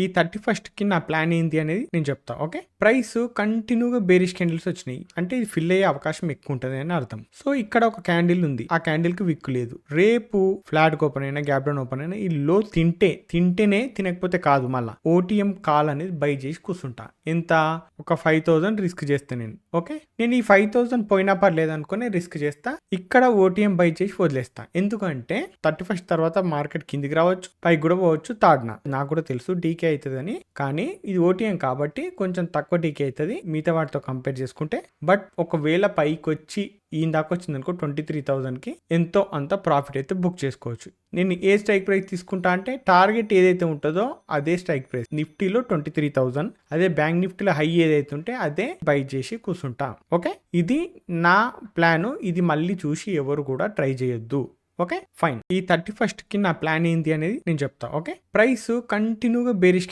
ఈ 31st కి నా ప్లాన్ ఏంటి అనేది నేను చెప్తా. ఓకే, ప్రైస్ కంటిన్యూగా బేరిష్ క్యాండిల్స్ వచ్చినాయి అంటే ఇది ఫిల్ అయ్యే అవకాశం ఎక్కువ ఉంటుంది అని అర్థం. సో ఇక్కడ ఒక క్యాండిల్ ఉంది, ఆ క్యాండిల్ కి విక్కు లేదు. రేపు ఫ్లాట్ ఓపెన్ అయినా గ్యాప్ డౌన్ ఓపెన్ అయినా ఈ లో తింటేనే తినకపోతే కాదు, మళ్ళా ఓటీఎం కాల్ అనేది బై చేసి కూర్చుంటా. ఎంత? ఒక 5,000 రిస్క్ చేస్తా నేను. ఓకే, నేను ఈ 5,000 పోయినా పర్లేదు అనుకుని రిస్క్ చేస్తా. ఇక్కడ ఓటీఎం బై చేసి వదిలేస్తా. ఎందుకంటే 31st తర్వాత మార్కెట్ కిందికి రావచ్చు, పైకి కూడా పోవచ్చు. థర్డ్న నాకు కూడా తెలుసు డీకే అవుతుందని, కానీ ఇది ఓటీఎం కాబట్టి కొంచెం తక్కువ డీకే అవుతుంది మిగతా వాటితో కంపేర్ చేసుకుంటే. బట్ ఒకవేళ పైకి వచ్చి ఈయన దాకా వచ్చింది అనుకో 23,000కి ఎంతో అంత ప్రాఫిట్ అయితే బుక్ చేసుకోవచ్చు. నేను ఏ స్ట్రైక్ ప్రైస్ తీసుకుంటా అంటే టార్గెట్ ఏదైతే ఉంటుందో అదే స్ట్రైక్ ప్రైస్. నిఫ్టీలో 23,000, అదే బ్యాంక్ నిఫ్టీలో హై ఏదైతే ఉంటే అదే బై చేసి కూర్చుంటా. ఓకే, ఇది నా ప్లాను. ఇది మళ్ళీ చూసి ఎవరు కూడా ట్రై చేయొద్దు. Okay fine. ఈ 31st కి నా ప్లాన్ ఏంటి అనేది నేను చెప్తా. ఓకే, ప్రైస్ కంటిన్యూగా బేరిష్